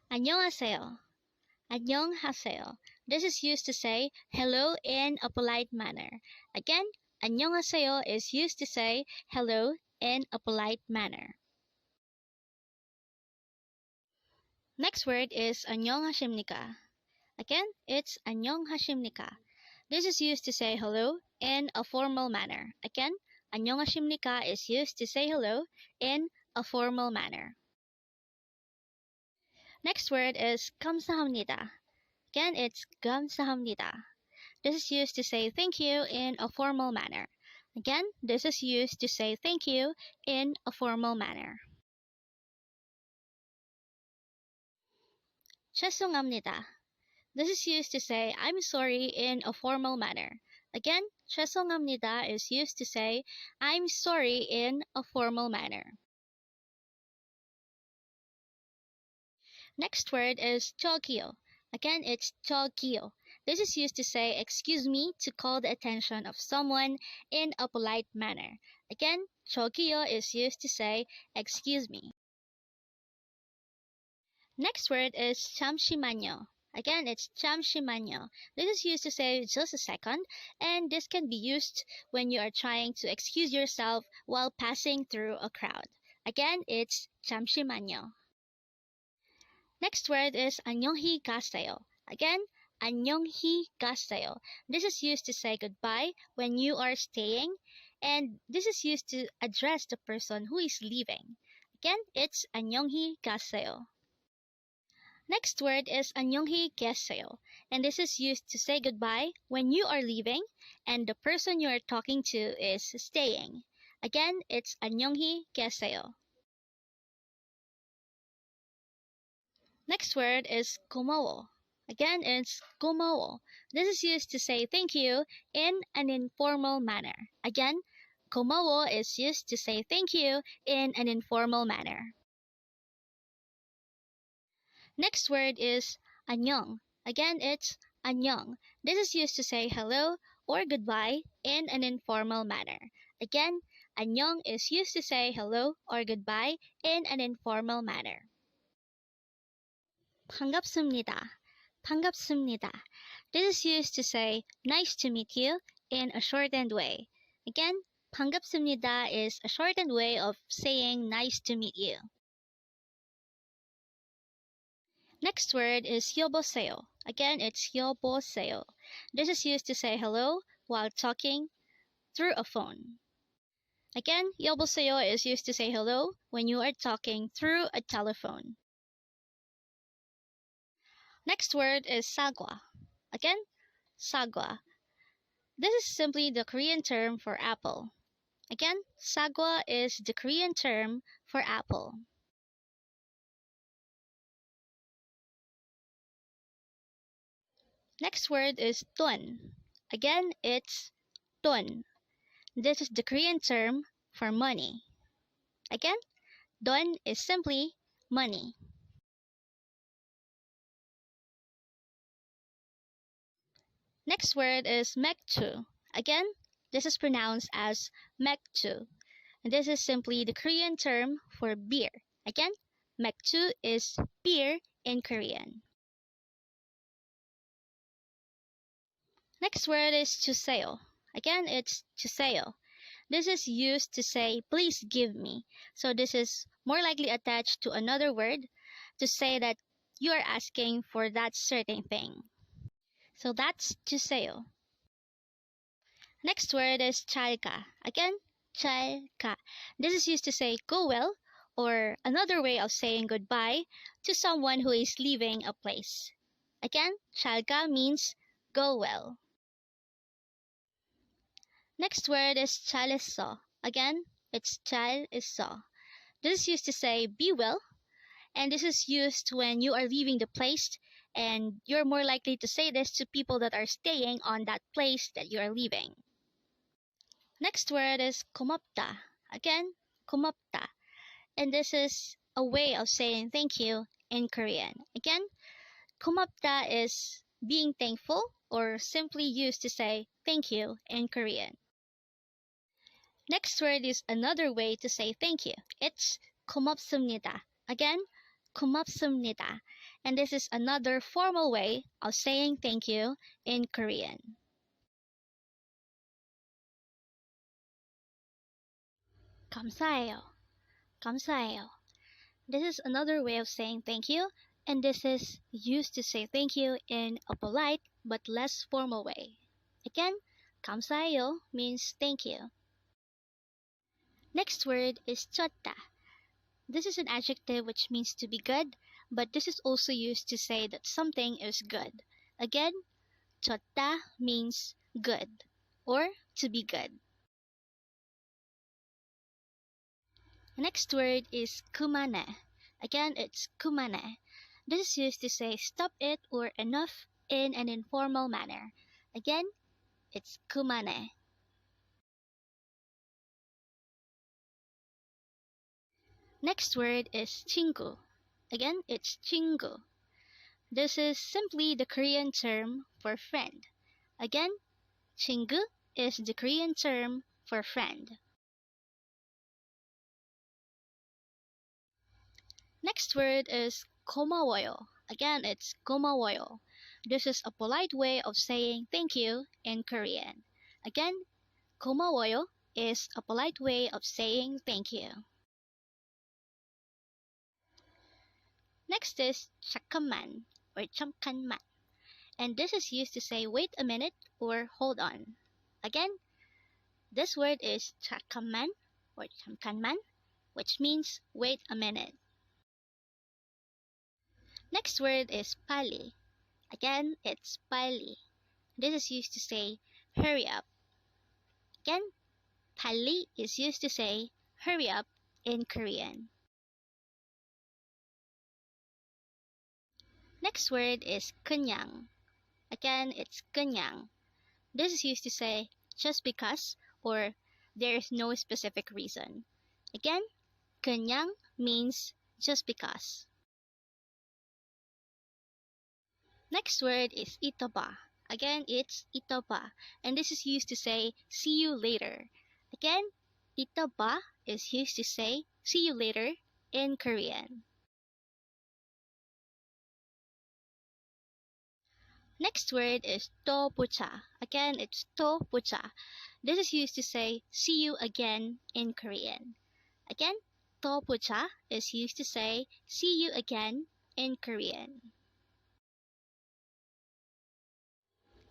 안녕하세요. 안녕하세요. This is used to say hello in a polite manner. Again, 안녕하세요 is used to say hello in a polite manner. Next word is 안녕하십니까. Again, it's 안녕하십니까. This is used to say hello in a formal manner. Again, 안녕하십니까 is used to say hello in a formal manner. Next word is 감사합니다. Again, it's 감사합니다. This is used to say thank you in a formal manner. Again, this is used to say thank you in a formal manner. 죄송합니다. This is used to say I'm sorry in a formal manner. Again, 죄송합니다 is used to say I'm sorry in a formal manner. Next word is 저기요. Again, it's 저기요. This is used to say excuse me to call the attention of someone in a polite manner. Again, 저기요 is used to say excuse me. Next word is 잠시만요. Again, it's 잠시만요. This is used to say just a second, and this can be used when you are trying to excuse yourself while passing through a crowd. Again, it's 잠시만요. Next word is 안녕히 가세요. Again, 안녕히 가세요. This is used to say goodbye when you are staying, and this is used to address the person who is leaving. Again, it's 안녕히 가세요. Next word is 안녕히 계세요, and this is used to say goodbye when you are leaving and the person you are talking to is staying. Again, it's 안녕히 계세요. Next word is 고마워. Again, it's 고마워. This is used to say thank you in an informal manner. Again, 고마워 is used to say thank you in an informal manner. Next word is 안녕. Again, it's 안녕. This is used to say hello or goodbye in an informal manner. Again, 안녕 is used to say hello or goodbye in an informal manner. 반갑습니다. 반갑습니다. This is used to say nice to meet you in a shortened way. Again, 반갑습니다 is a shortened way of saying nice to meet you. Next word is 여보세요. Again, it's 여보세요. This is used to say hello while talking through a phone. Again, 여보세요 is used to say hello when you are talking through a telephone. Next word is 사과. Again, 사과. This is simply the Korean term for apple. Again, 사과 is the Korean term for apple. Next word is 돈. Again, it's 돈. This is the Korean term for money. Again, 돈 is simply money. Next word is 맥주. Again, this is pronounced as 맥주. This is simply the Korean term for beer. Again, 맥주 is beer in Korean. Next word is 주세요. Again, it's 주세요. This is used to say, please give me. So this is more likely attached to another word to say that you are asking for that certain thing. So that's 주세요. Next word is 잘 가. Again, 잘 가. This is used to say go well, or another way of saying goodbye to someone who is leaving a place. Again, 잘 가 means go well. Next word is 잘했어. Again, it's 잘했어. This is used to say be well, and this is used when you are leaving the place, and you're more likely to say this to people that are staying on that place that you are leaving. Next word is 고맙다. Again, 고맙다. And this is a way of saying thank you in Korean. Again, 고맙다 is being thankful, or simply used to say thank you in Korean. Next word is another way to say thank you. It's 고맙습니다. Again, 고맙습니다. And this is another formal way of saying thank you in Korean. 감사해요. 감사해요. This is another way of saying thank you, and this is used to say thank you in a polite but less formal way. Again, 감사해요 means thank you. Next word is 좋다. This is an adjective which means to be good, but this is also used to say that something is good. Again, 좋다 means good or to be good. Next word is 그만해. Again, it's 그만해. This is used to say stop it or enough in an informal manner. Again, it's 그만해. Next word is 친구. Again, it's 친구. This is simply the Korean term for friend. Again, 친구 is the Korean term for friend. Next word is 고마워요. Again, it's 고마워요. This is a polite way of saying thank you in Korean. Again, 고마워요 is a polite way of saying thank you. Next is 잠깐만 or 잠깐만. And this is used to say wait a minute or hold on. Again, this word is 잠깐만 or 잠깐만, which means wait a minute. Next word is 빨리. Again, it's 빨리. This is used to say hurry up. Again, 빨리 is used to say hurry up in Korean. Next word is 그냥. Again, it's 그냥. This is used to say just because or there is no specific reason. Again, 그냥 means just because. Next word is ito ba. Again, it's ito ba, and this is used to say see you later. Again, ito ba is used to say see you later in Korean. Next word is 또 보자. Again, it's 또 보자. This is used to say see you again in Korean. Again, 또 보자 is used to say see you again in Korean.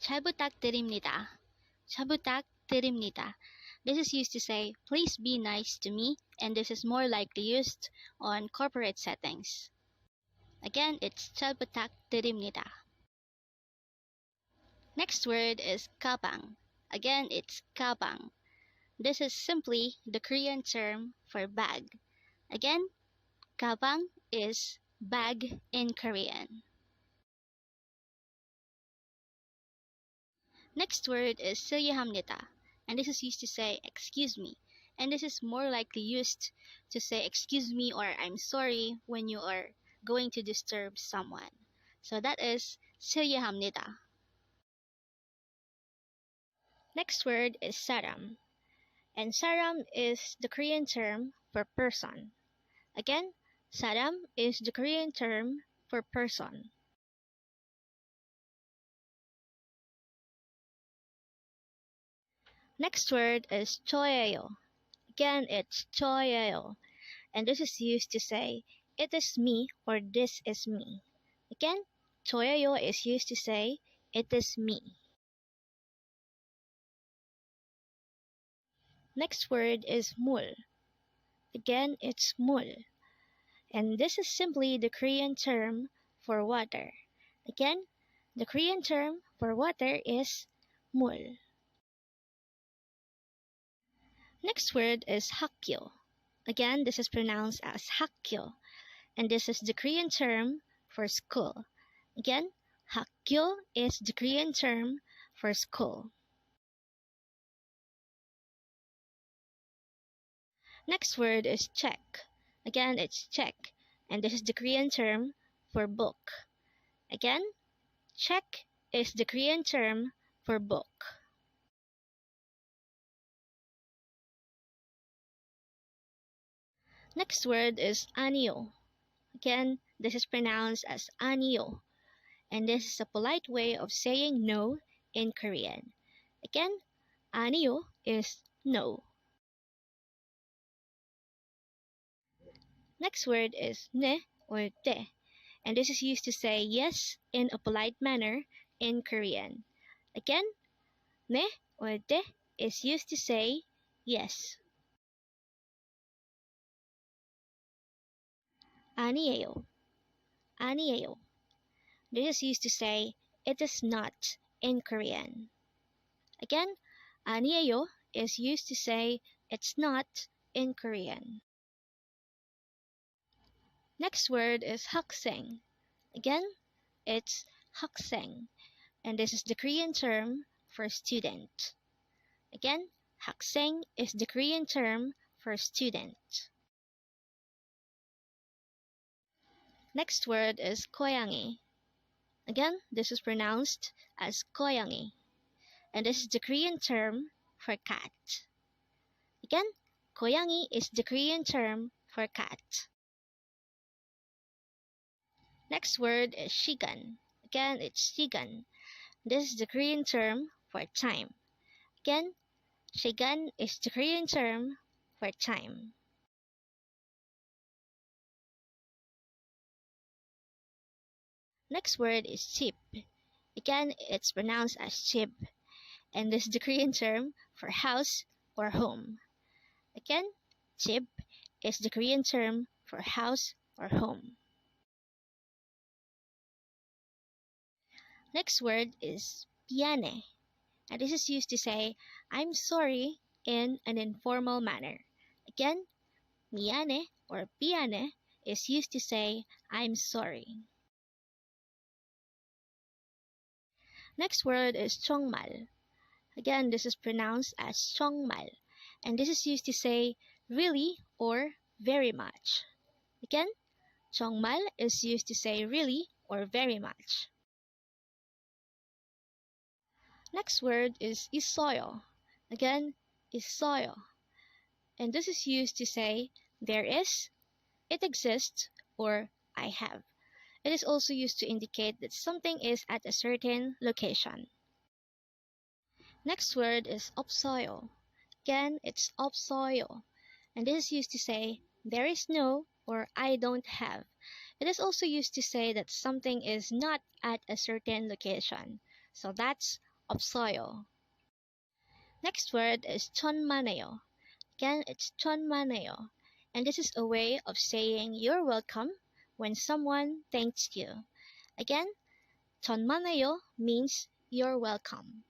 잘 부탁드립니다. 잘 부탁드립니다. This is used to say please be nice to me, and this is more likely used on corporate settings. Again, it's 잘 부탁드립니다. Next word is 가방. Again, it's 가방. This is simply the Korean term for bag. Again, 가방 is bag in Korean. Next word is 실례합니다, and this is used to say excuse me, and this is more likely used to say excuse me or I'm sorry when you are going to disturb someone. So that is 실례합니다. Next word is 사람, and 사람 is the Korean term for person. Again, 사람 is the Korean term for person. Next word is 좋아요. Again, it's 좋아요, and this is used to say it is me or this is me. Again, 좋아요 is used to say it is me. Next word is 물. Again, it's 물, and this is simply the Korean term for water. Again, the Korean term for water is 물. Next word is 학교. Again, this is pronounced as 학교, and this is the Korean term for school. Again, 학교 is the Korean term for school. Next word is check. Again, it's check, and this is the Korean term for book. Again, check is the Korean term for book. Next word is 아니요. Again, this is pronounced as "아니요," and this is a polite way of saying no in Korean. Again, "아니요" is no. Next word is "네" or "네," and this is used to say yes in a polite manner in Korean. Again, "네" or "네" is used to say yes. 아니에요, 아니에요. This is used to say it is not in Korean. Again, 아니에요 is used to say it's not in Korean. Next word is 학생. Again, it's 학생, and this is the Korean term for student. Again, 학생 is the Korean term for student. Next word is 고양이. Again, this is pronounced as 고양이, and this is the Korean term for cat. Again, 고양이 is the Korean term for cat. Next word is 시간. Again, it's 시간. This is the Korean term for time. Again, 시간 is the Korean term for time. Next word is 집. Again, it's pronounced as 집, and this is the Korean term for house or home. Again, 집 is the Korean term for house or home. Next word is 미안해, and this is used to say I'm sorry in an informal manner. Again, 미안해 or 미안해 is used to say I'm sorry. Next word is 정말. Again, this is pronounced as 정말, and this is used to say really or very much. Again, 정말 is used to say really or very much. Next word is 있어요. Again, 있어요, and this is used to say there is, it exists, or I have. It is also used to indicate that something is at a certain location. Next word is 없어요. Again, it's 없어요, and this is used to say there is no or I don't have. It is also used to say that something is not at a certain location. So that's 없어요. Next word is 천만에요. Again, it's 천만에요, and this is a way of saying you're welcome when someone thanks you. Again, 천만에요 means you're welcome.